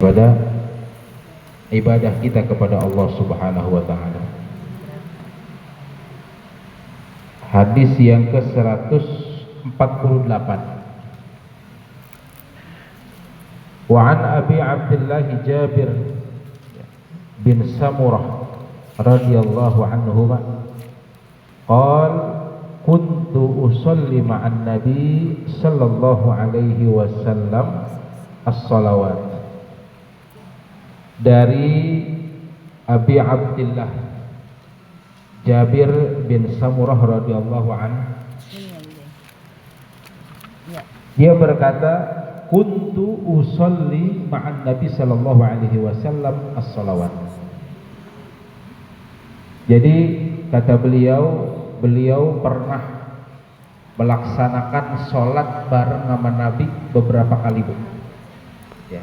pada ibadah kita kepada Allah Subhanahu wa taala. Hadis yang ke-148. Wa an Abi Abdullah Jabir bin Samurah radhiyallahu anhu qala kuntu usalli ma'an nabi sallallahu alaihi wasallam as-salawat. Dari Abi Abdullah Jabir bin Samurah radhiyallahu anhu, dia berkata, kuntu usalli ma'an nabi sallallahu alaihi wasallam as-salawat. Jadi kata beliau pernah melaksanakan sholat bareng sama Nabi beberapa kali, Bu. Ya.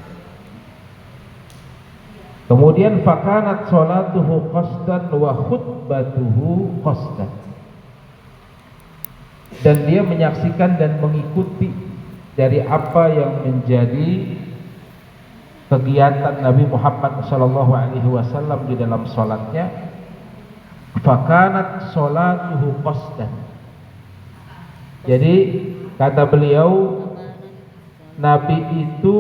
Kemudian fakanat sholatuhu qasdan wa khutbatuhu qasdan. Dan dia menyaksikan dan mengikuti dari apa yang menjadi kegiatan Nabi Muhammad SAW di dalam sholatnya. Fakanat sholatuhu qasdan. Jadi kata beliau, Nabi itu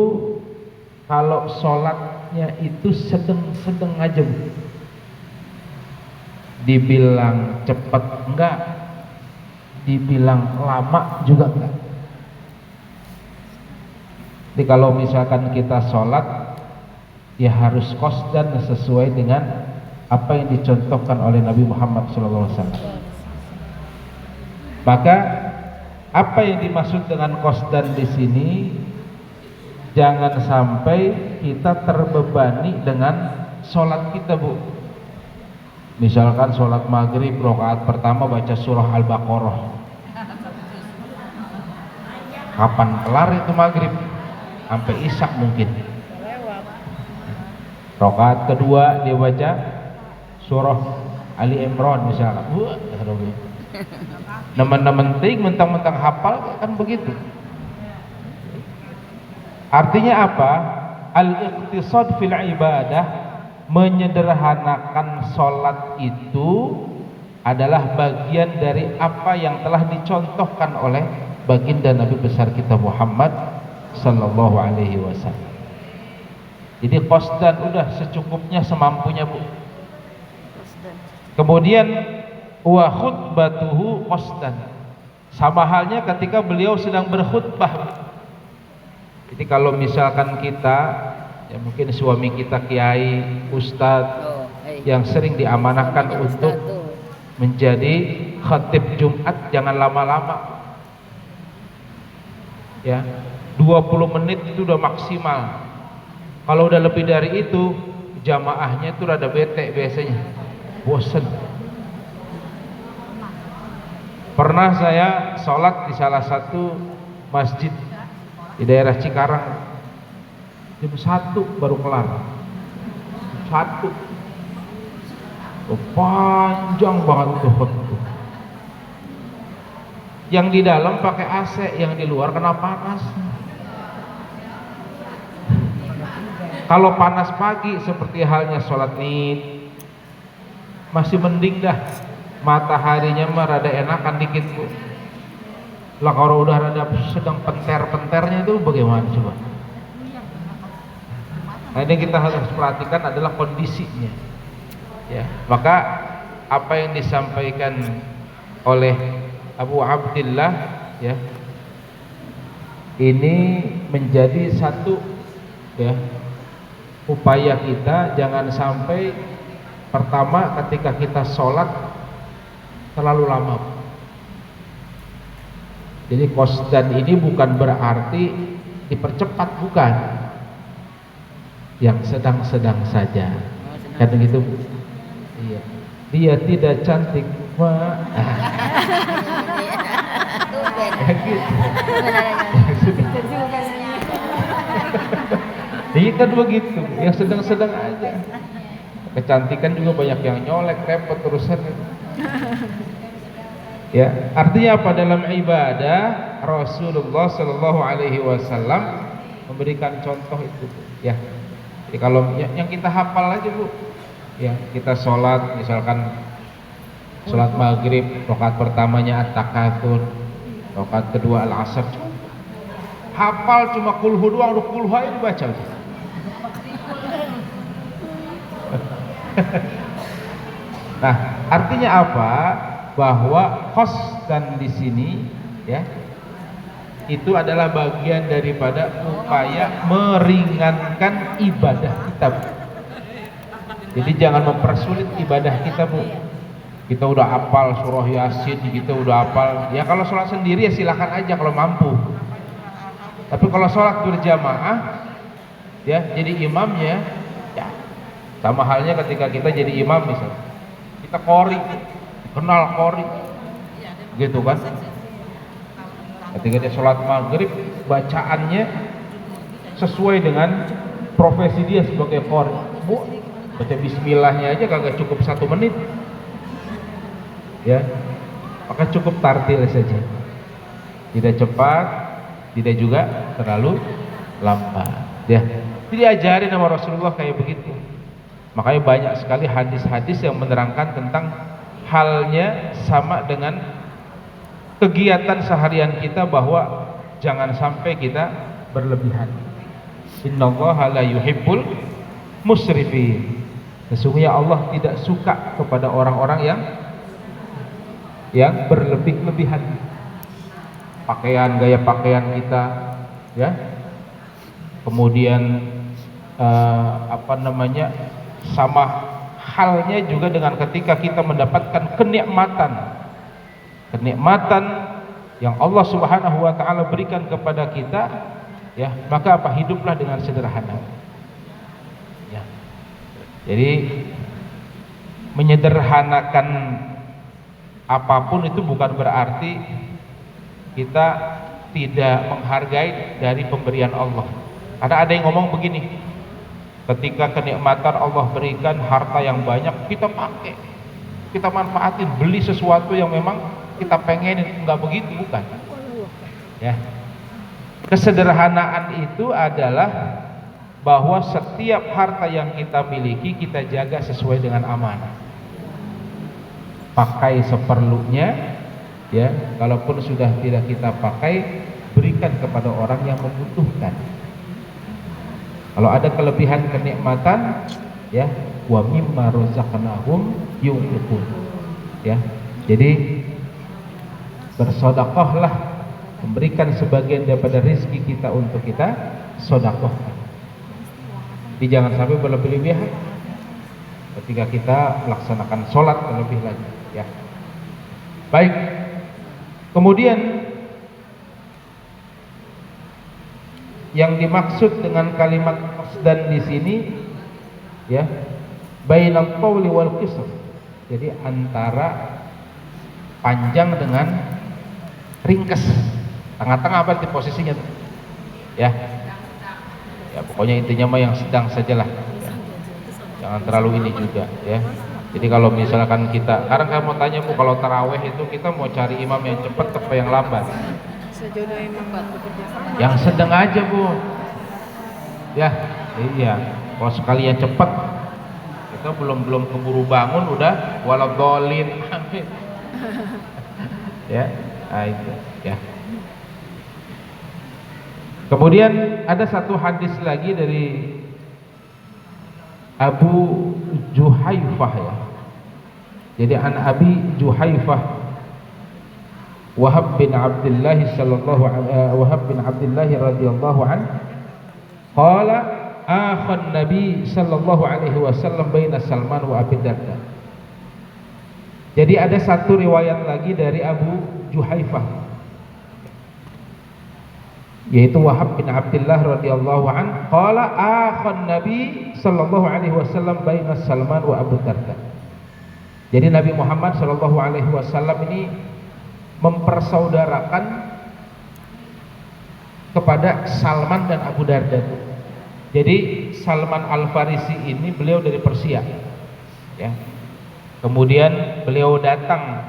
kalau sholatnya itu sedang aja, Bu. Dibilang cepat enggak, dibilang lama juga enggak. Jadi kalau misalkan kita sholat, ya harus qasdan sesuai dengan apa yang dicontohkan oleh Nabi Muhammad SAW. Maka apa yang dimaksud dengan qasdan di sini, jangan sampai kita terbebani dengan sholat kita, Bu. Misalkan sholat maghrib rakaat pertama baca surah Al-Baqarah. Kapan kelar itu maghrib? Sampai isya mungkin. Rakaat kedua dia baca surah Ali Imran misalnya. Nemen-nemen mentang-mentang hafal kan begitu. Artinya apa? Al-iqtisad fil ibadah, menyederhanakan sholat itu adalah bagian dari apa yang telah dicontohkan oleh baginda Nabi besar kita Muhammad sallallahu alaihi wasallam. Jadi qasdan udah secukupnya, semampunya, Bu. Kemudian wa khutbatuhu qasdan. Sama halnya ketika beliau sedang berkhutbah. Jadi kalau misalkan kita, ya mungkin suami kita kiai, ustadz yang sering diamanahkan untuk menjadi khatib Jumat, jangan lama-lama. Ya, 20 menit itu udah maksimal. Kalau udah lebih dari itu, jamaahnya itu rada bete biasanya, bosen. Pernah saya sholat di salah satu masjid di daerah Cikarang, jam 1 baru kelar. 1 panjang banget tuh. Yang di dalam pakai AC, yang di luar kena panas. Kalau panas pagi seperti halnya sholat Id, masih mending dah, mataharinya mah rada enakan dikit, Bu. Lah kalau udah rada sedang penter-penternya itu bagaimana coba? Nah, ini kita harus perhatikan adalah kondisinya. Ya, maka apa yang disampaikan oleh Abu Abdullah, ya, ini menjadi satu, ya, upaya kita jangan sampai pertama ketika kita sholat terlalu lama. Jadi qasdan ini bukan berarti dipercepat, bukan. Yang sedang-sedang saja. Kan begitu, Bu? Iya. Dia tidak cantik, ya gitu. Iya kan begitu, yang sedang-sedang aja. Kecantikan juga banyak yang nyolek, repot terusan. Ya, artinya apa? Dalam ibadah Rasulullah Shallallahu Alaihi Wasallam memberikan contoh itu, ya. Ya, kalau yang kita hafal aja Bu, ya kita sholat misalkan sholat maghrib rakaat pertamanya at-takatsur, rakaat kedua al-asr, hafal cuma kulhu doang, udah kulhu aja dibaca. Nah, artinya apa? Bahwa khosdan di sini ya itu adalah bagian daripada upaya meringankan ibadah kita. Jadi jangan mempersulit ibadah kita Bu. Kita udah hafal surah Yasin, kita udah hafal. Ya kalau sholat sendiri ya silakan aja kalau mampu. Tapi kalau sholat berjamaah, ya jadi imamnya, ya sama halnya ketika kita jadi imam misalnya. Kita qori, kenal qori, gitu kan? Ketika dia sholat maghrib, bacaannya sesuai dengan profesi dia sebagai qori. Bu, baca bismillahnya aja kagak cukup 1 menit. Ya, maka cukup tartil saja, tidak cepat, tidak juga terlalu lambat. Ya, diajarin sama Rasulullah kayak begitu. Makanya banyak sekali hadis-hadis yang menerangkan tentang halnya sama dengan kegiatan seharian kita, bahwa jangan sampai kita berlebihan. Innallaha la yuhibbul musrifin. Sesungguhnya Allah tidak suka kepada orang-orang yang berlebih-lebihan. Pakaian, gaya pakaian kita, ya. Kemudian sama halnya juga dengan ketika kita mendapatkan kenikmatan yang Allah Subhanahu wa taala berikan kepada kita, ya, maka apa? Hiduplah dengan sederhana. Ya. Jadi menyederhanakan apapun itu bukan berarti kita tidak menghargai dari pemberian Allah. Karena ada yang ngomong begini, ketika kenikmatan Allah berikan harta yang banyak, kita pakai, kita manfaatin, beli sesuatu yang memang kita pengenin. Enggak begitu, bukan. Ya. Kesederhanaan itu adalah bahwa setiap harta yang kita miliki kita jaga sesuai dengan amanah. Pakai seperlunya, ya. Kalaupun sudah tidak kita pakai, berikan kepada orang yang membutuhkan. Kalau ada kelebihan kenikmatan, ya, wa mimma razaqnahum yunfiqun. Ya. Jadi bersedekahlah, memberikan sebagian daripada rezeki kita untuk kita sedekahkan. Jadi jangan sampai berlebih-lebihan ketika kita melaksanakan sholat terlebih lagi, ya. Baik. Kemudian yang dimaksud dengan kalimat qasdan di sini, ya, bainal qawli wal qisr. Jadi antara panjang dengan ringkas, tengah-tengah berarti posisinya tuh. Ya. Ya, pokoknya intinya mah yang sedang sajalah. Ya. Jangan terlalu ini juga, ya. Jadi kalau misalkan kita, sekarang saya mau tanya Bu, kalau taraweh itu kita mau cari imam yang cepat atau yang lambat? Yang sedang aja Bu. Ya, iya. Kalau sekalian cepat, kita belum keburu bangun udah waladhdallin. Amin. Ya, nah itu, ya. Kemudian ada satu hadis lagi dari Abu Juhaifah, ya. Jadi an Abi Juhaifah Wahab bin Abdullah radhiyallahu an qala akhan Nabi sallallahu alaihi wasallam baina Salman wa Abi Darda. Jadi ada satu riwayat lagi dari Abu Juhaifah, yaitu Wahab bin Abdullah radhiyallahu an qala akhan Nabi sallallahu alaihi wasallam baina Salman wa Abu Darda. Jadi Nabi Muhammad sallallahu alaihi wasallam ini mempersaudarakan kepada Salman dan Abu Darda. Jadi Salman Al-Farisi ini beliau dari Persia, ya. Kemudian beliau datang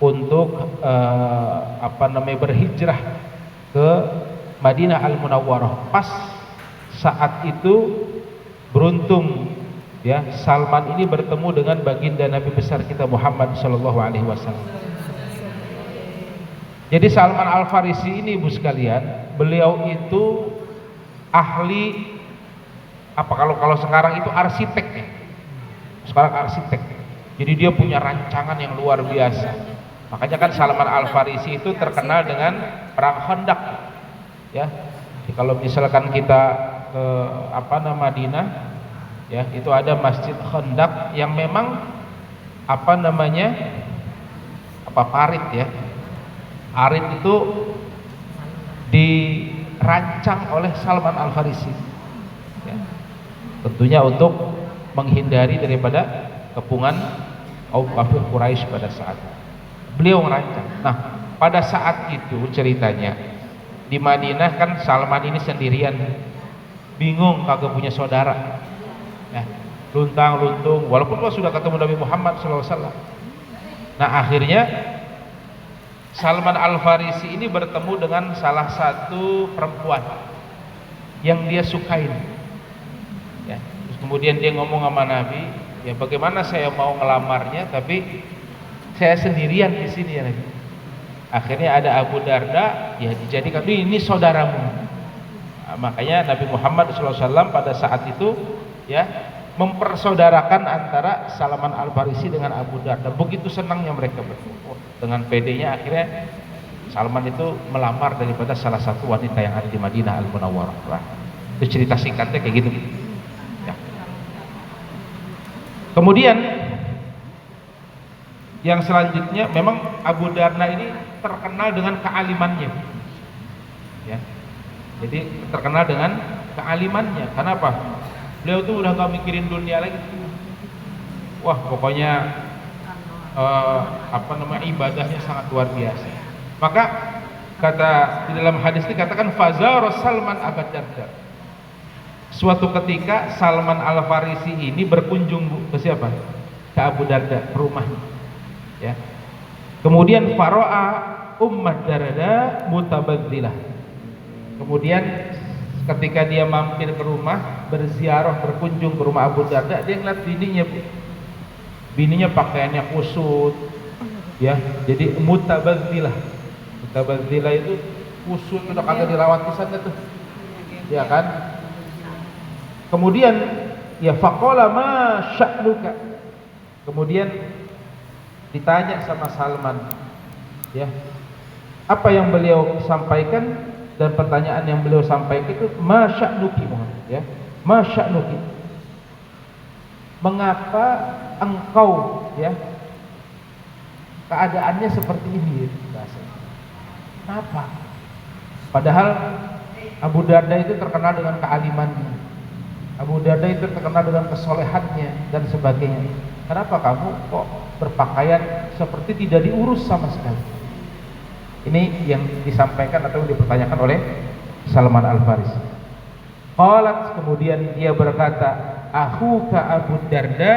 untuk berhijrah ke Madinah Al-Munawwarah. Pas saat itu beruntung ya Salman ini bertemu dengan baginda Nabi besar kita Muhammad sallallahu alaihi wasallam. Jadi Salman Al-Farisi ini Ibu sekalian, beliau itu ahli apa kalau sekarang itu arsitek ya. Sekarang arsitek. Jadi dia punya rancangan yang luar biasa. Makanya kan Salman Al-Farisi itu terkenal dengan perang Khandaq. Ya. Jadi kalau misalkan kita ke Madinah ya, itu ada Masjid Khandaq yang memang parit ya. Parit itu dirancang oleh Salman Al-Farisi. Ya. Tentunya untuk menghindari daripada kepungan kaum kafir Quraisy pada saat itu. Beliau merancang. Nah, pada saat itu ceritanya di Madinah kan Salman ini sendirian, bingung, kagak punya saudara. Ya, luntang-luntung walaupun sudah ketemu Nabi Muhammad SAW. Nah, akhirnya Salman Al-Farisi ini bertemu dengan salah satu perempuan yang dia sukain. Ya, terus kemudian dia ngomong sama Nabi, ya bagaimana saya mau ngelamarnya tapi saya sendirian di sini ya Nabi. Akhirnya ada Abu Darda, ya dijadikan ini saudaramu. Nah, makanya Nabi Muhammad SAW pada saat itu ya mempersaudarakan antara Salman Al-Farisi dengan Abu Darda. Begitu senangnya mereka berdua. Dengan pedenya akhirnya Salman itu melamar daripada salah satu wanita yang ada di Madinah Al-Munawwarah. Itu cerita singkatnya kayak gitu. Ya. Kemudian yang selanjutnya memang Abu Darda ini terkenal dengan kealimannya. Ya. Jadi terkenal dengan kealimannya. Kenapa? Beliau tuh udah gak mikirin dunia lagi. Wah, pokoknya ibadahnya sangat luar biasa. Maka kata di dalam hadis ini katakan fazara Salman Abu Darda. Suatu ketika Salman Al-Farisi ini berkunjung ke siapa? Ke Abu Darda, ke rumahnya. Ya. Kemudian faro'a Ummad Darda mutabaddilah. Kemudian ketika dia mampir ke rumah, berziarah, berkunjung ke rumah Abu Darda, dia ngeliat bininya, Bu. Bininya pakaiannya kusut, ya, jadi mutabaddilah. Mutabaddilah itu kusut, udah kagak dirawat pisan tuh, ya kan? Kemudian ya faqala ma sya'nuka. Kemudian ditanya sama Salman, ya, apa yang beliau sampaikan, dan pertanyaan yang beliau sampaikan itu ma sya'nuki, ya, ma sya'nuki. Mengapa engkau ya keadaannya seperti ini bahasanya. Kenapa? Padahal Abu Darda itu terkenal dengan kealimannya, Abu Darda itu terkenal dengan kesolehannya dan sebagainya. Kenapa kamu kok berpakaian seperti tidak diurus sama sekali? Ini yang disampaikan atau dipertanyakan oleh Salman Al-Farisi. Qalat, kemudian dia berkata, akhuka Abu Darda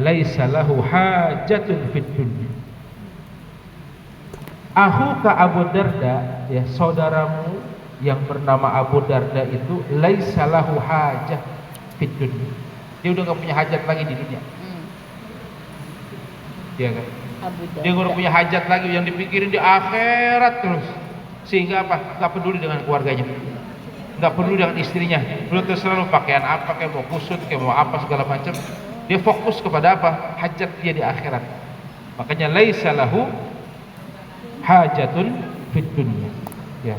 laisa lahu hajatun fid dunya. Akhuka Abu Darda, ya saudaramu yang bernama Abu Darda itu laisa lahu hajah fid dunya. Dia udah gak punya hajat lagi di dunia. Dia kan? Dia udah punya hajat lagi, yang dipikirin di akhirat terus. Sehingga apa? Gak peduli dengan keluarganya, gak peduli dengan istrinya. Belum terserah lu pakaian apa, kayak mau kusut, kayak mau apa segala macam. Dia fokus kepada apa? Hajat dia di akhirat. Makanya laisa lahu hajatun fid dunya. Ya.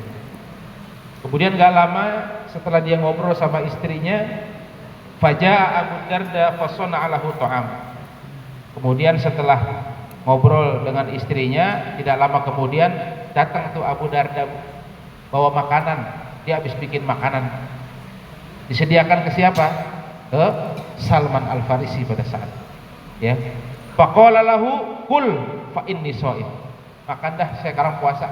Kemudian gak lama setelah dia ngobrol sama istrinya, faja'a Abu Darda fasana'a lahu ta'am. Kemudian setelah ngobrol dengan istrinya, tidak lama kemudian datang tuh Abu Darda bawa makanan. Dia habis bikin makanan. Disediakan ke siapa? Ke Salman Al-Farisi pada saat. Ya. Faqala lahu kul fa inni shaim. Makan dah, saya sekarang puasa.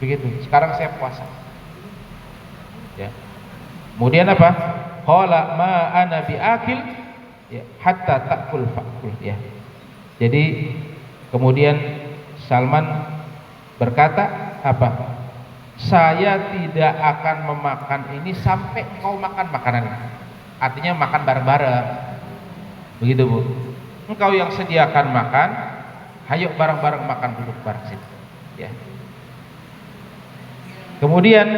Begitu. Sekarang saya puasa. Ya. Kemudian apa? Qala ma ana biakil, ya, hatta ta'kul fa'kul, ya. Jadi kemudian Salman berkata apa? saya tidak akan memakan ini sampai kau makan makanan ini. Artinya makan bareng-bareng. Begitu Bu. Engkau yang sediakan makan, ayo bareng-bareng makan dulu bareng situ. Ya. Kemudian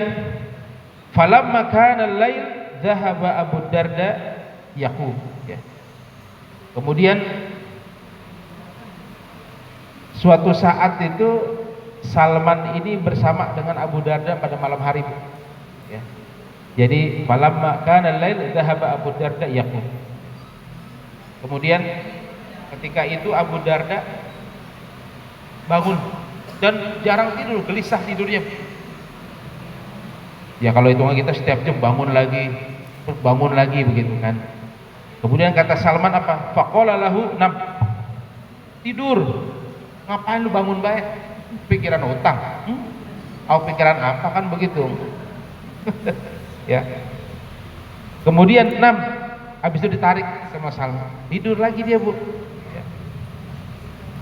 falamma kana al-lail dhahaba Abu Darda yaqum. Ya. Kemudian suatu saat itu Salman ini bersama dengan Abu Darda pada malam hari. Ya. Jadi falamma kana al-lail dhahaba Abu Darda yaqum. Kemudian ketika itu Abu Darda bangun dan jarang tidur, gelisah tidurnya. Ya kalau hitungan kita setiap jam bangun lagi begitu kan. Kemudian kata Salman apa? Faqala lahu nam. Tidur. Ngapain lu bangun baik? Pikiran utang. Pikiran apa kan begitu. Ya. Kemudian 6, habis itu ditarik sama Salman. Tidur lagi dia, Bu. Ya.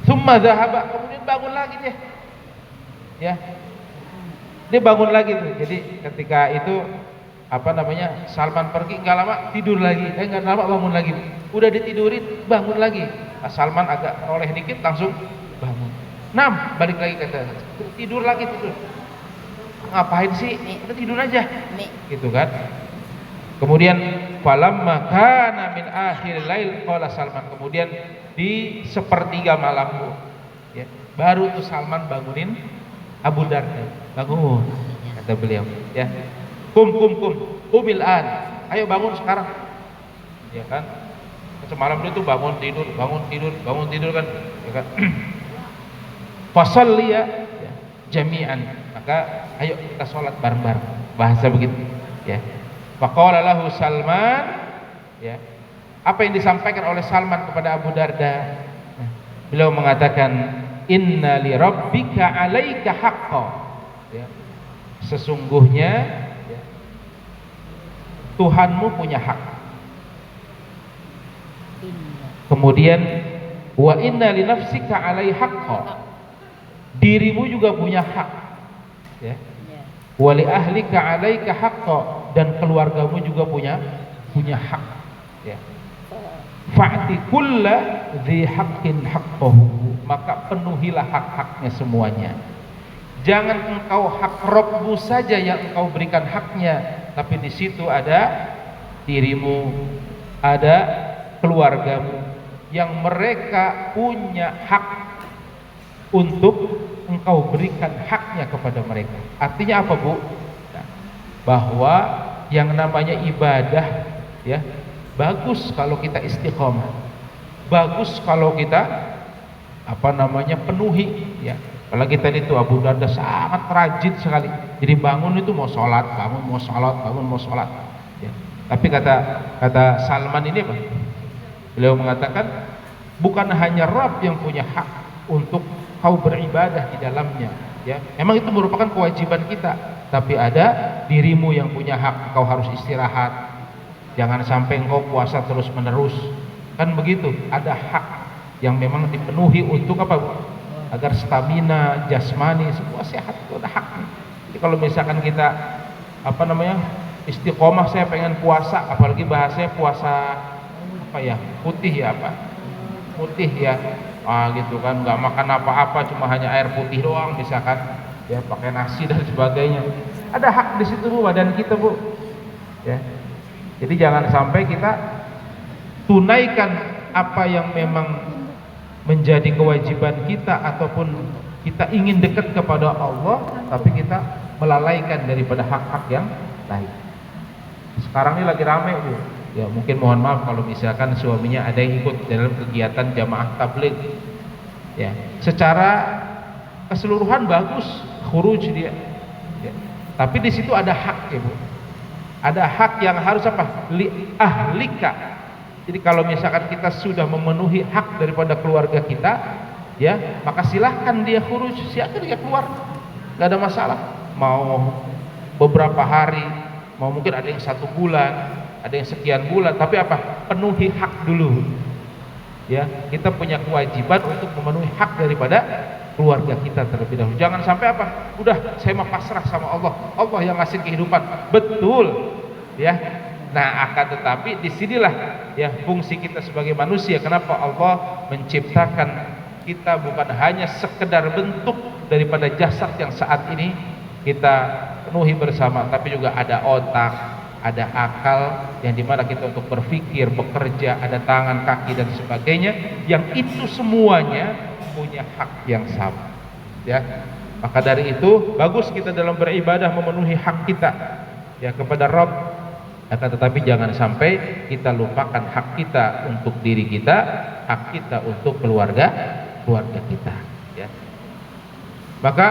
Summa dhahaba, kemudian bangun lagi dia. Ya. Dia bangun lagi tuh. Jadi ketika itu Salman pergi, nggak lama tidur lagi. Nggak lama bangun lagi. Udah ditidurin, bangun lagi. Salman agak oleh dikit langsung bangun. 6, balik lagi kata tidur lagi. Ngapain sih? Udah tidur aja. Gitu kan. Kemudian falamma kana min akhir lail qala Salman, kemudian di sepertiga malam ya, baru tuh Salman bangunin Abu Darda. Bangun kata beliau ya. Kumil an. Ayo bangun sekarang. Ya kan? Semalam itu bangun tidur kan, ya kan? Fasalliya jami'an, maka ayo kita sholat bareng-bareng, bahasa begitu ya. Faqala lahu Salman, ya, apa yang disampaikan oleh Salman kepada Abu Darda? Beliau mengatakan inna li rabbika 'alaika haqqan, ya, sesungguhnya ya, Tuhanmu punya hak. Kemudian wa inna li nafsika 'alai haqqan, dirimu juga punya hak, ya. Wali ahlika 'alaika haqqan, dan keluargamu juga punya hak, ya. Fa'ti kulla dzi haqqin haqqahu, maka penuhilah hak-haknya semuanya. Jangan engkau hak Rabbmu saja yang engkau berikan haknya, tapi di situ ada dirimu, ada keluargamu yang mereka punya hak untuk engkau berikan haknya kepada mereka. Artinya apa, Bu? Nah, bahwa yang namanya ibadah, ya, bagus kalau kita istiqomah, bagus kalau kita penuhi, ya. Apalagi tadi itu Abu Darda sangat rajin sekali. Jadi bangun itu mau sholat, bangun mau sholat. Ya. Tapi kata Salman ini apa? Beliau mengatakan bukan hanya Rabb yang punya hak untuk kau beribadah di dalamnya, ya. Memang itu merupakan kewajiban kita, tapi ada dirimu yang punya hak. Kau harus istirahat. Jangan sampai engkau puasa terus menerus. Kan begitu. Ada hak yang memang dipenuhi untuk apa, Bu? Agar stamina, jasmani semua sehat, itu ada hak. Jadi kalau misalkan kita istiqomah, saya pengen puasa, apalagi bahasanya puasa putih ya, gitu kan, nggak makan apa-apa, cuma hanya air putih doang misalkan, ya, pakai nasi dan sebagainya. Ada hak di situ, Bu, badan kita, Bu, ya. Jadi jangan sampai kita tunaikan apa yang memang menjadi kewajiban kita, ataupun kita ingin dekat kepada Allah, tapi kita melalaikan daripada hak-hak yang lain. Sekarang ini lagi ramai, Bu. Ya, mungkin mohon maaf kalau misalkan suaminya ada yang ikut dalam kegiatan jamaah tabligh. Ya, secara keseluruhan bagus, khuruj dia. Ya. Tapi di situ ada hak, ya, Bu. Ada hak yang harus li ahlika. Jadi kalau misalkan kita sudah memenuhi hak daripada keluarga kita, ya, maka silahkan dia khuruj, silahkan dia keluar, nggak ada masalah. Mau beberapa hari, mau mungkin ada yang 1 bulan, ada yang sekian bulan, tapi penuhi hak dulu, ya. Kita punya kewajiban untuk memenuhi hak daripada keluarga kita terlebih dahulu. Jangan sampai apa? Udah saya mau pasrah sama Allah. Allah yang ngasih kehidupan. Betul. Ya. Nah, akan tetapi disinilah ya fungsi kita sebagai manusia. Kenapa Allah menciptakan kita bukan hanya sekedar bentuk daripada jasad yang saat ini kita penuhi bersama, tapi juga ada otak, ada akal yang dimana kita untuk berpikir, bekerja, ada tangan, kaki dan sebagainya, yang itu semuanya punya hak yang sama. Ya, maka dari itu bagus kita dalam beribadah memenuhi hak kita ya kepada Rabb. Akan tetapi jangan sampai kita lupakan hak kita untuk diri kita, hak kita untuk keluarga kita. Ya. Maka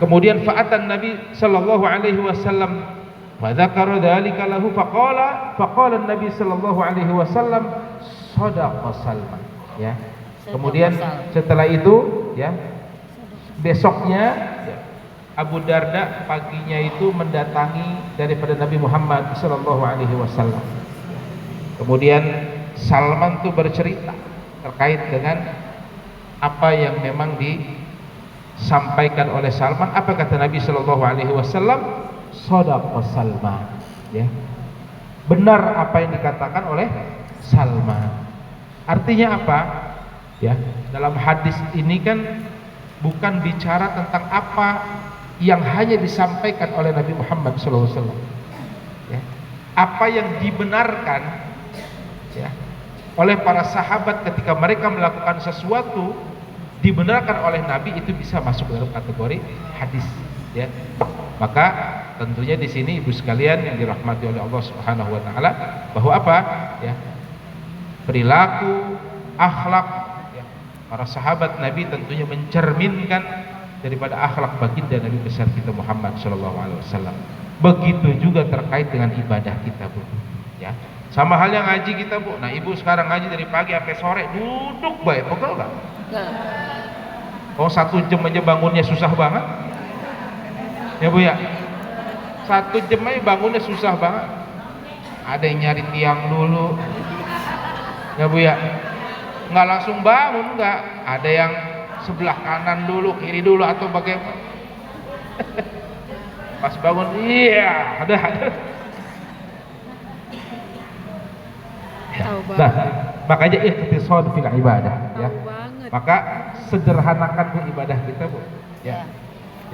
kemudian fa'atan Nabi sallallahu alaihi wasallam wa dzakara dzalika lahu faqala Nabi sallallahu alaihi wasallam shadaqa Salman. Ya. Kemudian setelah itu ya besoknya ya, Abu Darda paginya itu mendatangi daripada Nabi Muhammad sallallahu alaihi wasallam. Kemudian Salman itu bercerita terkait dengan apa yang memang disampaikan oleh Salman. Apa kata Nabi sallallahu alaihi wasallam? Shadaqa Salman. Ya. Benar apa yang dikatakan oleh Salman. Artinya apa? Ya, dalam hadis ini kan bukan bicara tentang apa yang hanya disampaikan oleh Nabi Muhammad SAW. Ya. Apa yang dibenarkan ya, oleh para sahabat ketika mereka melakukan sesuatu dibenarkan oleh Nabi, itu bisa masuk dalam kategori hadis. Ya. Maka tentunya di sini ibu sekalian yang dirahmati oleh Allah Subhanahu Wa Taala, bahwa apa? Ya, perilaku, akhlak ya, para sahabat Nabi tentunya mencerminkan daripada akhlak baginda Nabi besar kita Muhammad Sallallahu Alaihi Wasallam. Begitu juga terkait dengan ibadah kita, Bu. Ya, sama hal yang ngaji kita, Bu. Nah, ibu sekarang ngaji dari pagi sampai sore, duduk baik, pegel nggak? Oh, 1 jam aja bangunnya susah banget, ya Bu ya. 1 jam aja bangunnya susah banget. Ada yang nyari tiang dulu, ya Bu ya. Nggak langsung bangun, nggak. Ada yang sebelah kanan dulu, kiri dulu, atau bagaimana. Pas bangun, iya, ada. Ya. Nah, makanya ikhtisad fil ibadah, ya. Maka sederhanakan ibadah kita, Bu. Ya.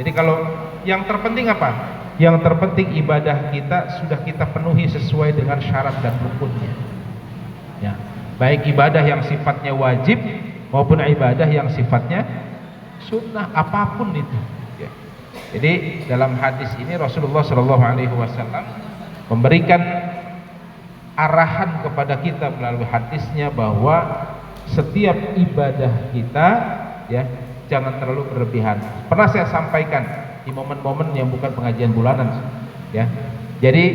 Jadi kalau yang terpenting apa? Yang terpenting ibadah kita sudah kita penuhi sesuai dengan syarat dan rukunnya. Ya. Baik ibadah yang sifatnya wajib maupun ibadah yang sifatnya sunnah, apapun itu. Ya. Jadi dalam hadis ini Rasulullah Shallallahu Alaihi Wasallam memberikan arahan kepada kita melalui hadisnya bahwa setiap ibadah kita ya jangan terlalu berlebihan. Pernah saya sampaikan di momen-momen yang bukan pengajian bulanan ya. Jadi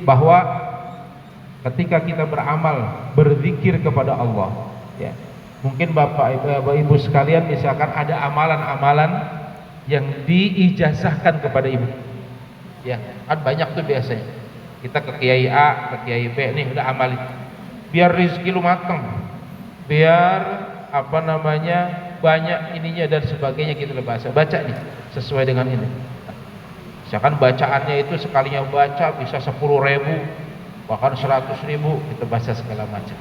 bahwa ketika kita beramal, berzikir kepada Allah ya, mungkin Bapak Ibu sekalian misalkan ada amalan-amalan yang diijazahkan kepada ibu ya, kan banyak tuh biasanya kita ke Kiai A, ke Kiai B, nih udah amali biar rezeki lu mateng, biar apa namanya banyak ininya dan sebagainya, gitu loh bahasa. Baca nih sesuai dengan ini. Misalkan bacaannya itu sekalinya baca bisa 10.000 bahkan 100.000 kita baca segala macam.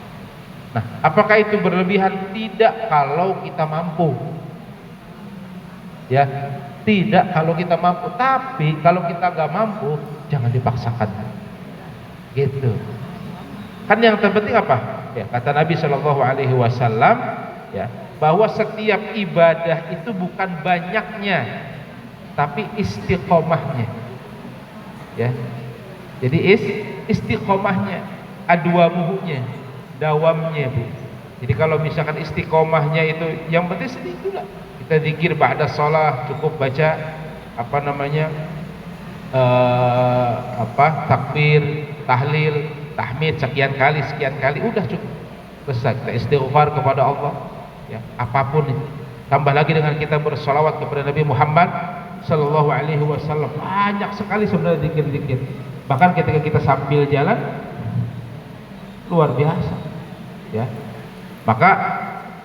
Nah, apakah itu berlebihan? Tidak kalau kita mampu. Ya, tidak kalau kita mampu. Tapi kalau kita nggak mampu, jangan dipaksakan. Gitu. Kan yang terpenting apa? Ya, kata Nabi Shallallahu Alaihi Wasallam, ya, bahwa setiap ibadah itu bukan banyaknya, tapi istiqomahnya. Ya, jadi istiqomahnya, adwamuhunya, dawamnya, Bu. Jadi kalau misalkan istiqomahnya itu yang penting sedikit lah. Kita zikir ba'da shalah cukup baca apa namanya takbir, tahlil, tahmid sekian kali udah cukup. Selesai. Kita istighfar kepada Allah ya, apapun itu. Tambah lagi dengan kita bersolawat kepada Nabi Muhammad Sallallahu Alaihi Wasallam. Banyak sekali sebenarnya zikir-zikir. Bahkan ketika kita sambil jalan luar biasa ya. Maka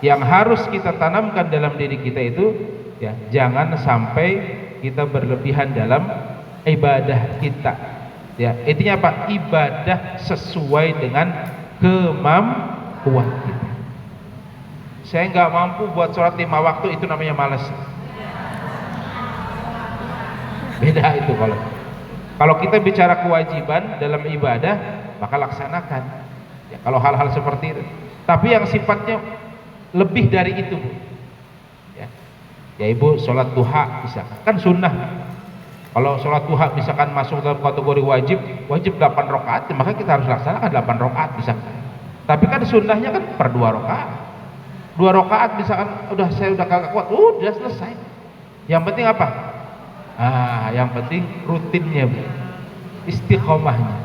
yang harus kita tanamkan dalam diri kita itu ya, jangan sampai kita berlebihan dalam ibadah kita. Ya, intinya apa? Ibadah sesuai dengan kemampuan kita. Saya nggak mampu buat sholat 5 waktu, itu namanya malas. Beda itu kalau kita bicara kewajiban dalam ibadah, maka laksanakan. Ya, kalau hal-hal seperti itu. Tapi yang sifatnya lebih dari itu, Bu. Ya Ibu, sholat duha misalkan, kan sunnah. Kalau sholat duha misalkan masuk dalam kategori wajib 8 rakaat, maka kita harus laksanakan 8 rakaat misalkan. Tapi kan sunnahnya kan per 2 rakaat. 2 rakaat misalkan saya udah kagak kuat, udah selesai. Yang penting apa? Yang penting rutinnya, Bu. Istiqomahnya.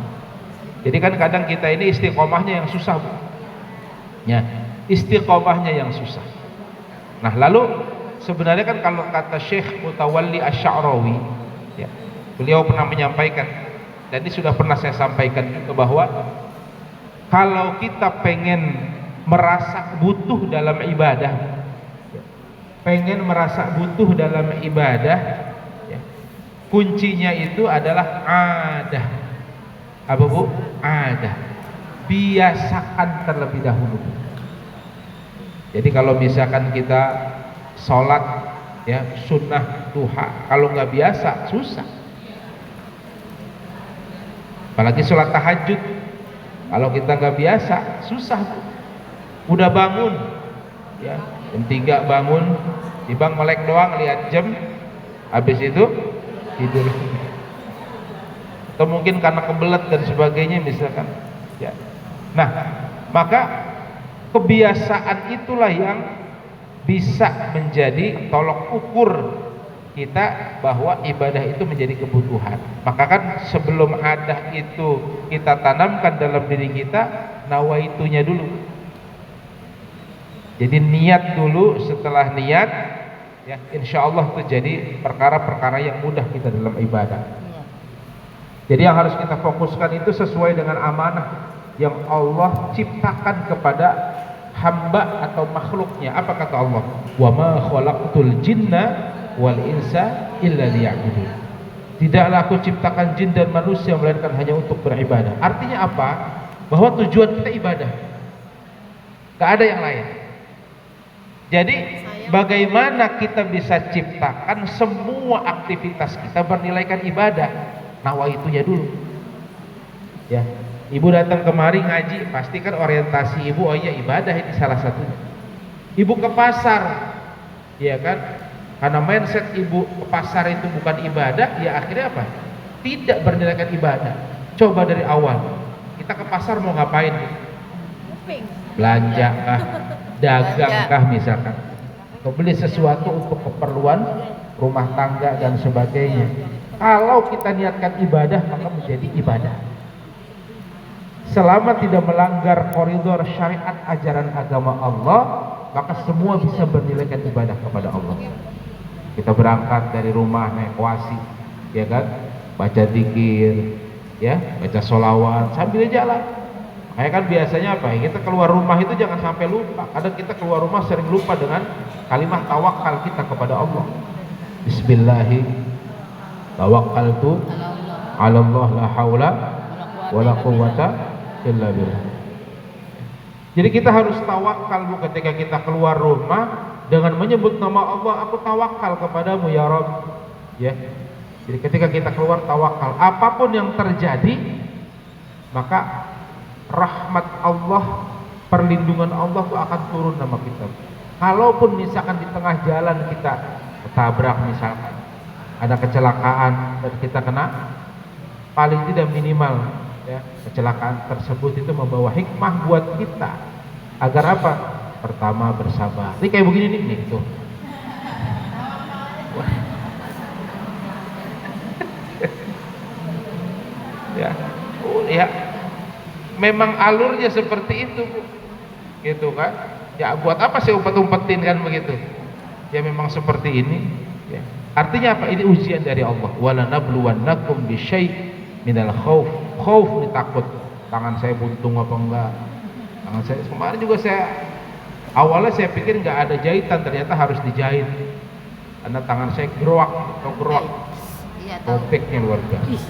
Jadi kan kadang kita ini istiqomahnya yang susah, Bu. Ya, istiqomahnya yang susah. Nah, lalu sebenarnya kan kalau kata Syekh Mutawalli Asy-Sya'rawi, ya, beliau pernah menyampaikan, dan ini sudah pernah saya sampaikan juga, bahwa kalau kita pengen merasa butuh dalam ibadah, ya, kuncinya itu adalah adah. Apa, Bu? Adah. Biasakan terlebih dahulu. Jadi kalau misalkan kita sholat, ya, sunnah duha, kalau nggak biasa susah. Apalagi sholat tahajud, kalau kita nggak biasa susah. Udah bangun, ya, jam 3 bangun, tiba melek doang lihat jam, habis itu tidur. Atau mungkin karena kebelet dan sebagainya misalkan, ya. Nah, maka kebiasaan itulah yang bisa menjadi tolok ukur kita bahwa ibadah itu menjadi kebutuhan. Maka kan sebelum ada itu kita tanamkan dalam diri kita, nawaitunya dulu. Jadi niat dulu, setelah niat, ya, insya Allah itu jadi perkara-perkara yang mudah kita dalam ibadah. Jadi yang harus kita fokuskan itu sesuai dengan amanah yang Allah ciptakan kepada hamba atau makhluknya. Apa kata Allah? Wa ma khalaqtul jinna wal insa illa liya'budun. Tidaklah aku ciptakan jin dan manusia melainkan hanya untuk beribadah. Artinya apa? Bahwa tujuan kita ibadah, gak ada yang lain. Jadi bagaimana kita bisa ciptakan semua aktivitas kita bernilaikan ibadah? Nawaitunya dulu, ya. Ibu datang kemari ngaji, pastikan orientasi ibu, oh iya ibadah ini salah satunya. Ibu ke pasar, ya kan, karena mindset ibu ke pasar itu bukan ibadah, ya akhirnya apa? Tidak bernilaikan ibadah. Coba dari awal, kita ke pasar mau ngapain? Belanja kah? Dagang kah misalkan? Atau beli sesuatu untuk keperluan rumah tangga dan sebagainya. Kalau kita niatkan ibadah, maka menjadi ibadah. Selama tidak melanggar koridor syariat ajaran agama Allah, maka semua bisa bernilaikan ibadah kepada Allah. Kita berangkat dari rumah naik wasi, ya kan, baca zikir, ya, baca sholawat sambil jalan. Kayak kan biasanya apa? Kita keluar rumah itu jangan sampai lupa. Kadang kita keluar rumah sering lupa dengan kalimat tawakal kita kepada Allah. Bismillahirrahmanirrahim. Tawakkaltu 'ala Allah la haula wala quwwata illa billah. Jadi kita harus tawakal, Bu, ketika kita keluar rumah dengan menyebut nama Allah, aku tawakal kepadamu ya Rabb. Ya. Jadi ketika kita keluar tawakal, apapun yang terjadi, maka rahmat Allah, perlindungan Allah itu akan turun sama kita. Kalaupun misalkan di tengah jalan kita ketabrak misalkan, ada kecelakaan dan kita kena, paling tidak minimal, ya, kecelakaan tersebut itu membawa hikmah buat kita agar apa? Pertama bersabar. Ini kayak begini nih tuh. Ya, ya, memang alurnya seperti itu, Bu. Gitu kan? Ya buat apa sih umpet-umpetin kan begitu? Ya memang seperti ini. Ya. Artinya apa? Ini ujian dari Allah. Walanabluwannakum bisyai' minal khauf. Khauf ini takut. Tangan saya buntung apa enggak? Tangan saya kemarin juga awalnya saya pikir enggak ada jahitan, ternyata harus dijahit. karena tangan saya geruak atau geruak, Iya, tahu. robeknya luar biasa.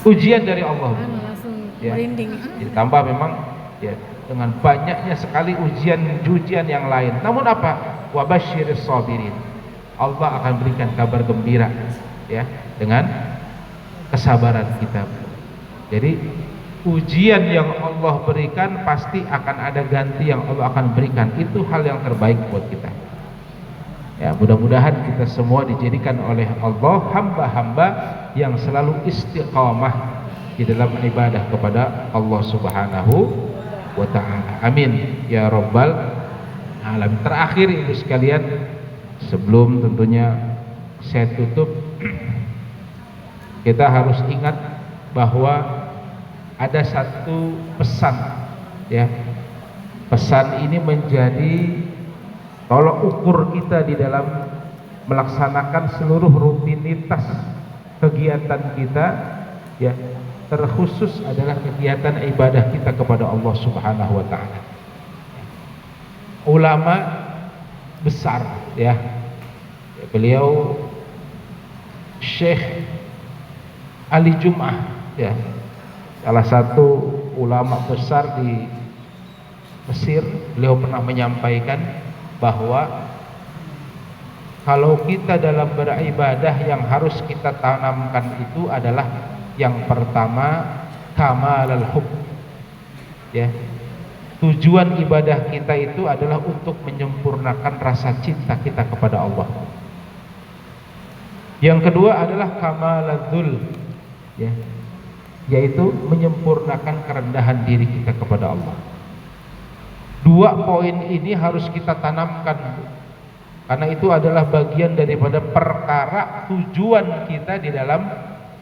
Ujian dari Allah. Langsung Ya. merinding. Ditambah memang ya dengan banyaknya sekali ujian yang lain. Namun apa? Wa basyiris sabirin. Allah akan berikan kabar gembira ya dengan kesabaran kita. Jadi ujian yang Allah berikan pasti akan ada ganti yang Allah akan berikan. Itu hal yang terbaik buat kita. Ya, mudah-mudahan kita semua dijadikan oleh Allah hamba-hamba yang selalu istiqamah di dalam ibadah kepada Allah Subhanahu wa ta'ala. Amin ya rabbal alamin. Terakhir Ibu sekalian, sebelum tentunya saya tutup, kita harus ingat bahwa ada satu pesan ya. Pesan ini menjadi tolok ukur kita di dalam melaksanakan seluruh rutinitas kegiatan kita ya, terkhusus adalah kegiatan ibadah kita kepada Allah Subhanahu wa ta'ala. Ulama besar ya, beliau Syekh Ali Jum'ah ya, salah satu ulama besar di Mesir. Beliau pernah menyampaikan bahwa kalau kita dalam beribadah yang harus kita tanamkan itu adalah yang pertama kamalul hub ya. Tujuan ibadah kita itu adalah untuk menyempurnakan rasa cinta kita kepada Allah. Yang kedua adalah kamaladzul ya, yaitu menyempurnakan kerendahan diri kita kepada Allah. Dua poin ini harus kita tanamkan, karena itu adalah bagian daripada perkara tujuan kita di dalam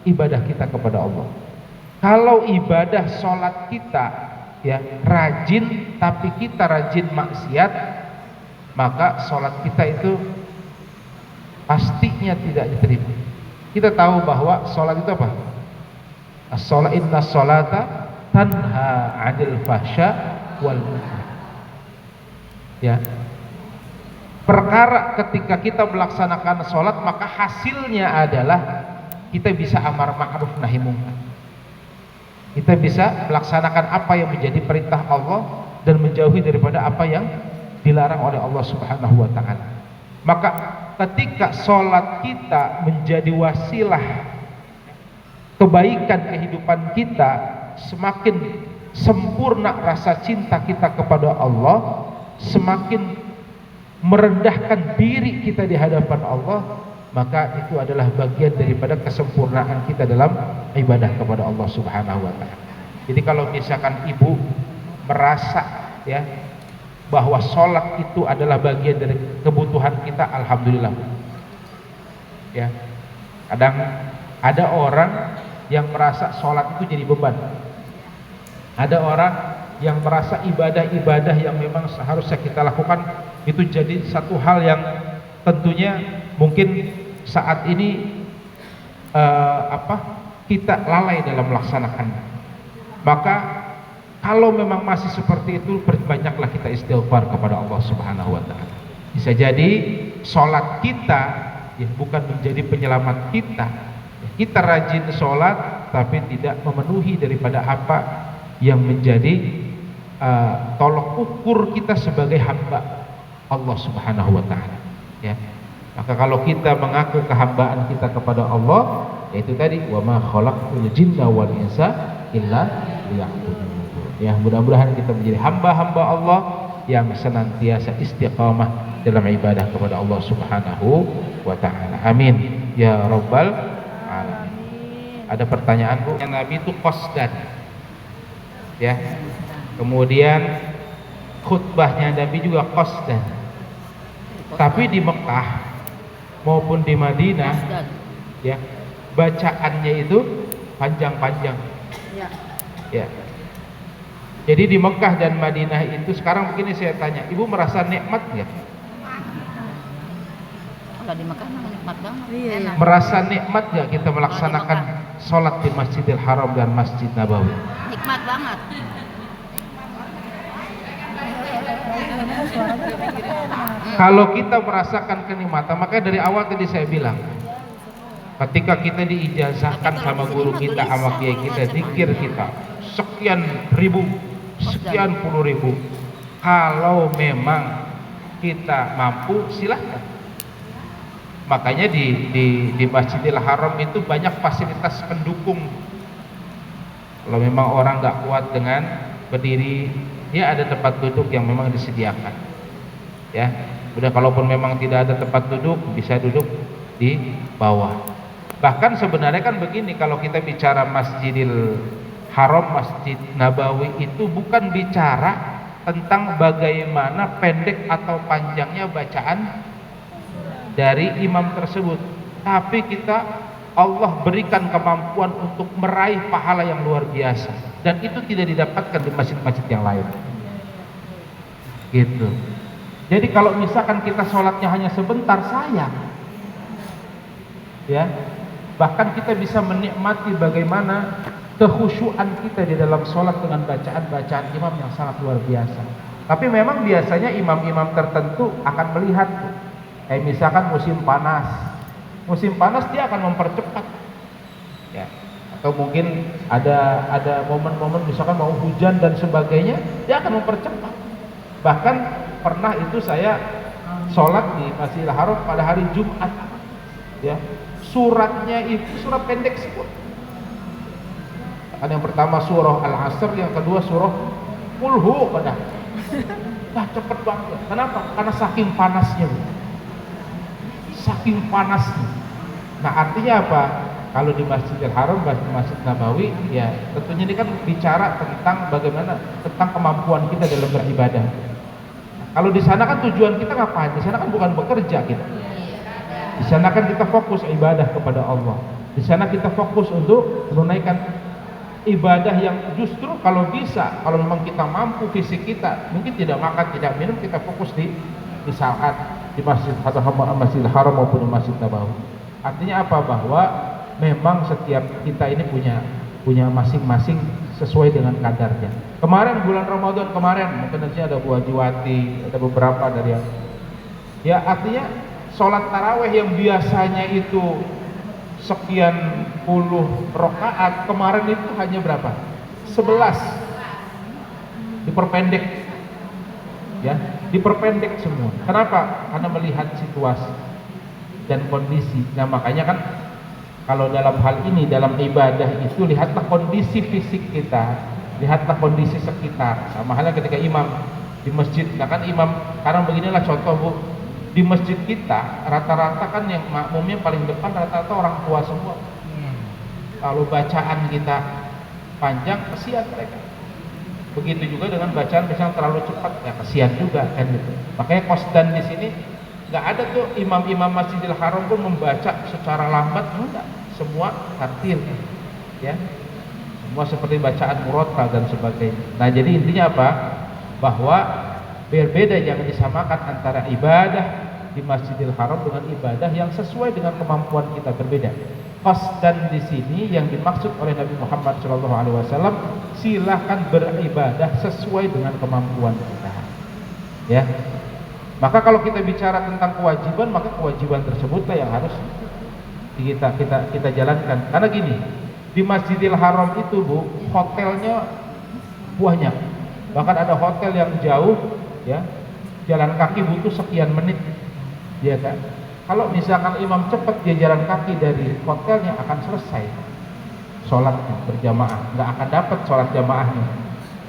ibadah kita kepada Allah. Kalau ibadah sholat kita ya rajin, tapi kita rajin maksiat, maka sholat kita itu pastinya tidak diterima. Kita tahu bahwa sholat itu apa? As-sholat, inna sholata tanha 'anil fahsya wal munkar. Ya, perkara ketika kita melaksanakan sholat maka hasilnya adalah kita bisa amar ma'ruf nahi munkar. Kita bisa melaksanakan apa yang menjadi perintah Allah dan menjauhi daripada apa yang dilarang oleh Allah Subhanahu wa ta'ala. Maka ketika sholat kita menjadi wasilah kebaikan kehidupan kita, semakin sempurna rasa cinta kita kepada Allah, semakin merendahkan diri kita di hadapan Allah, maka itu adalah bagian daripada kesempurnaan kita dalam ibadah kepada Allah Subhanahu wa ta'ala. Jadi kalau misalkan ibu merasa ya bahwa sholat itu adalah bagian dari kebutuhan kita, alhamdulillah ya. Kadang ada orang yang merasa sholat itu jadi beban, ada orang yang merasa ibadah-ibadah yang memang seharusnya kita lakukan itu jadi satu hal yang tentunya mungkin saat ini kita lalai dalam melaksanakannya. Maka kalau memang masih seperti itu, perbanyaklah kita istighfar kepada Allah Subhanahu wa ta'ala. Bisa jadi sholat kita ya bukan menjadi penyelamat kita. Kita rajin sholat tapi tidak memenuhi daripada apa yang menjadi tolok ukur kita sebagai hamba Allah Subhanahu wa ta'ala ya. Maka kalau kita mengaku kehambaan kita kepada Allah, yaitu tadi wa ma khalaqtul jinna wal insa illa liya'budun ya. Mudah-mudahan kita menjadi hamba-hamba Allah yang senantiasa istiqamah dalam ibadah kepada Allah Subhanahu wa ta'ala. Amin ya rabbal alamin. Ada pertanyaan Bu? Yang Nabi itu qasdan ya. Kemudian khutbahnya Nabi juga qasdan. Tapi di Mekah maupun di Madinah ya, bacaannya itu panjang-panjang. Ya. Ya. Jadi di Mekah dan Madinah itu sekarang begini saya tanya, Ibu merasa nikmat nggak? Kalau di Mekah memang nikmat banget. Iya, Enak. Merasa nikmat nggak kita melaksanakan sholat di Masjidil Haram dan Masjid Nabawi? Nikmat banget. Kalau kita merasakan kenikmatan, makanya dari awal tadi saya bilang, ketika kita diijazahkan sama guru kita, sama kiai kita, zikir kita sekian ribu, sekian puluh ribu, kalau memang kita mampu silahkan. Makanya di Masjidil Haram itu banyak fasilitas pendukung. Kalau memang orang nggak kuat dengan berdiri, dia ada tempat duduk yang memang disediakan. Ya, udah kalaupun memang tidak ada tempat duduk, bisa duduk di bawah. Bahkan sebenarnya kan begini, kalau kita bicara Masjidil Haram, Masjid Nabawi itu bukan bicara tentang bagaimana pendek atau panjangnya bacaan dari imam tersebut, tapi Allah berikan kemampuan untuk meraih pahala yang luar biasa, dan itu tidak didapatkan di masjid-masjid yang lain. Gitu. Jadi kalau misalkan kita sholatnya hanya sebentar, sayang. Ya, bahkan kita bisa menikmati bagaimana kekhusyuan kita di dalam sholat dengan bacaan-bacaan imam yang sangat luar biasa. Tapi memang biasanya imam-imam tertentu akan melihat, kayak misalkan musim panas dia akan mempercepat, ya. Atau mungkin ada momen-momen misalkan mau hujan dan sebagainya, dia akan mempercepat. Bahkan pernah itu saya sholat di Masjidil Haram pada hari Jumat, ya, suratnya itu surat pendek semua. Yang pertama surah Al-Asr, yang kedua surah Qul pada. Nah, cepet banget. Kenapa? Karena saking panasnya. Saking panasnya. Nah, artinya apa? Kalau di Masjidil Haram, Masjid Nabawi, ya tentunya ini kan bicara tentang bagaimana, tentang kemampuan kita dalam beribadah. Kalau di sana kan tujuan kita ngapain? Di sana kan bukan bekerja kita. Di sana kan kita fokus ibadah kepada Allah. Di sana kita fokus untuk menunaikan ibadah yang justru kalau bisa, kalau memang kita mampu fisik kita, mungkin tidak makan, tidak minum, kita fokus di misalkan di Masjidil Haram maupun di Masjid Nabawi. Artinya apa? Bahwa memang setiap kita ini punya masing-masing sesuai dengan kadarnya. Kemarin bulan Ramadan kemarin, mungkin nanti ada Bu Hajiwati, ada beberapa dari yang, ya artinya sholat taraweh yang biasanya itu sekian puluh rakaat, kemarin itu hanya berapa? 11. Diperpendek, ya, diperpendek semua. Kenapa? Karena melihat situasi dan kondisi. Nah, makanya kan kalau dalam hal ini, dalam ibadah itu, lihatlah kondisi fisik kita, lihatlah kondisi sekitar. Sama halnya ketika imam di masjid, nah kan imam, karena beginilah contoh Bu, di masjid kita rata-rata kan yang makmumnya paling depan rata-rata orang tua semua. Kalau bacaan kita panjang, kesian mereka. Begitu juga dengan bacaan misalnya terlalu cepat, ya kesian juga kan gitu. Makanya kosdan di sini nggak ada tuh imam-imam Masjidil Haram pun membaca secara lambat, enggak. Semua tartil, ya. Semua seperti bacaan murotal dan sebagainya. Nah, jadi intinya apa? Bahwa berbeda, jangan disamakan antara ibadah di Masjidil Haram dengan ibadah yang sesuai dengan kemampuan kita, berbeda. Qasdan di sini yang dimaksud oleh Nabi Muhammad SAW, silahkan beribadah sesuai dengan kemampuan kita. Ya. Maka kalau kita bicara tentang kewajiban, maka kewajiban tersebutlah yang harus kita jalankan. Karena gini, di Masjidil Haram itu Bu, hotelnya banyak. Bahkan ada hotel yang jauh, ya, jalan kaki butuh sekian menit, ya kan? Kalau misalkan imam cepat, dia jalan kaki dari hotelnya akan selesai sholatnya berjamaah, nggak akan dapat sholat jamaahnya,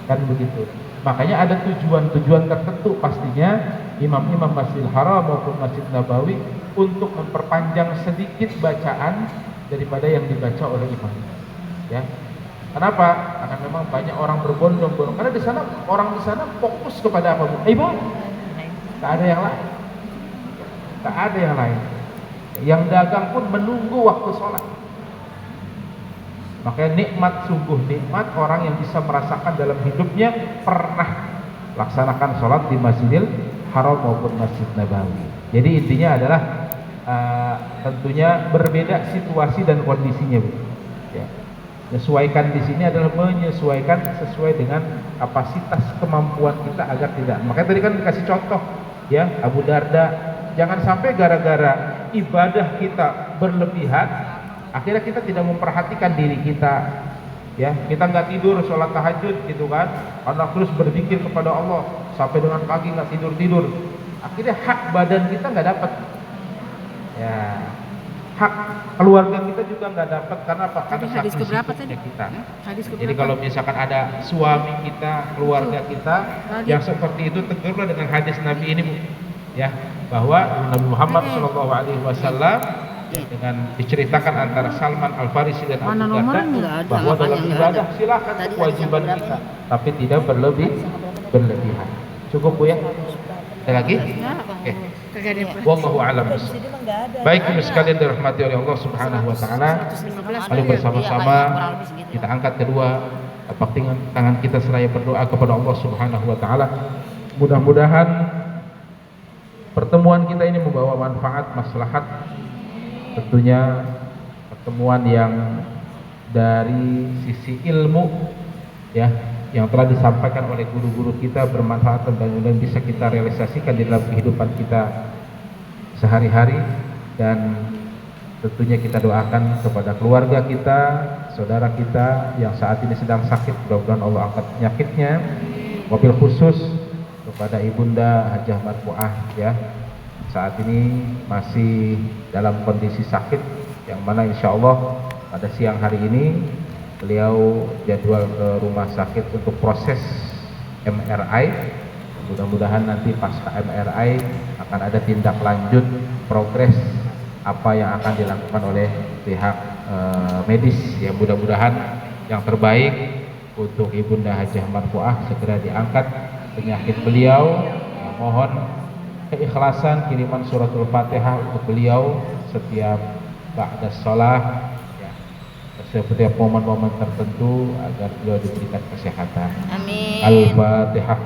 kan begitu. Makanya ada tujuan-tujuan tertentu pastinya imam-imam Masjidil Haram maupun Masjid Nabawi untuk memperpanjang sedikit bacaan daripada yang dibaca oleh imam. Ya, kenapa? Karena memang banyak orang berbondong-bondong. Karena di sana orang di sana fokus kepada apa? Ibadah. Tak ada yang lain. Tak ada yang lain. Yang dagang pun menunggu waktu sholat. Makanya nikmat, sungguh nikmat orang yang bisa merasakan dalam hidupnya pernah laksanakan sholat di Masjidil Haram maupun Masjid Nabawi. Jadi intinya adalah tentunya berbeda situasi dan kondisinya, Bu. Ya. Menyesuaikan di sini adalah menyesuaikan sesuai dengan kapasitas kemampuan kita agar tidak. Makanya tadi kan dikasih contoh ya Abu Darda, jangan sampai gara-gara ibadah kita berlebihan akhirnya kita tidak memperhatikan diri kita. Ya, kita nggak tidur sholat tahajud gitu kan, anak terus berzikir kepada Allah sampai dengan pagi nggak tidur, akhirnya hak badan kita nggak dapat, ya hak keluarga kita juga nggak dapat. Karena apa? Karena Tadi hadis saking keberapa sibuknya tadi? kita. Hadis keberapa? Jadi kalau misalkan ada suami kita, keluarga kita yang seperti itu, tegurlah dengan hadis Nabi ini, Bu. Ya, bahwa Nabi Muhammad SAW dengan diceritakan antara Salman Al Farisi dan Abu Darda bahwa dalam ibadah silakan kewajiban kita, tapi tidak berlebihan. Cukup Bu ya? Ada lagi? Oke. Wallahu a'lam bishawab. Baik, teman sekalian dirahmati oleh Allah Subhanahu wa taala. Mari bersama-sama kita angkat kedua telapak tangan kita seraya berdoa kepada Allah Subhanahu wa taala. Mudah-mudahan pertemuan kita ini membawa manfaat, maslahat, tentunya pertemuan yang dari sisi ilmu ya yang telah disampaikan oleh guru-guru kita bermanfaat dan bisa kita realisasikan di dalam kehidupan kita sehari-hari. Dan tentunya kita doakan kepada keluarga kita, saudara kita yang saat ini sedang sakit, mudah-mudahan Allah angkat penyakitnya. Wabil khusus kepada Ibunda Hajah Marfuah ya, saat ini masih dalam kondisi sakit, yang mana insya Allah pada siang hari ini beliau jadwal ke rumah sakit untuk proses MRI. Mudah-mudahan nanti pasca MRI akan ada tindak lanjut progres apa yang akan dilakukan oleh pihak medis. Ya, mudah-mudahan yang terbaik untuk Ibunda Hajah Marfuah segera diangkat penyakit beliau. Ya, mohon keikhlasan kiriman suratul Fatihah untuk beliau setiap ba'da shalah ya, setiap momen-momen tertentu agar beliau diberikan kesehatan. Amin. Al-Fatihah.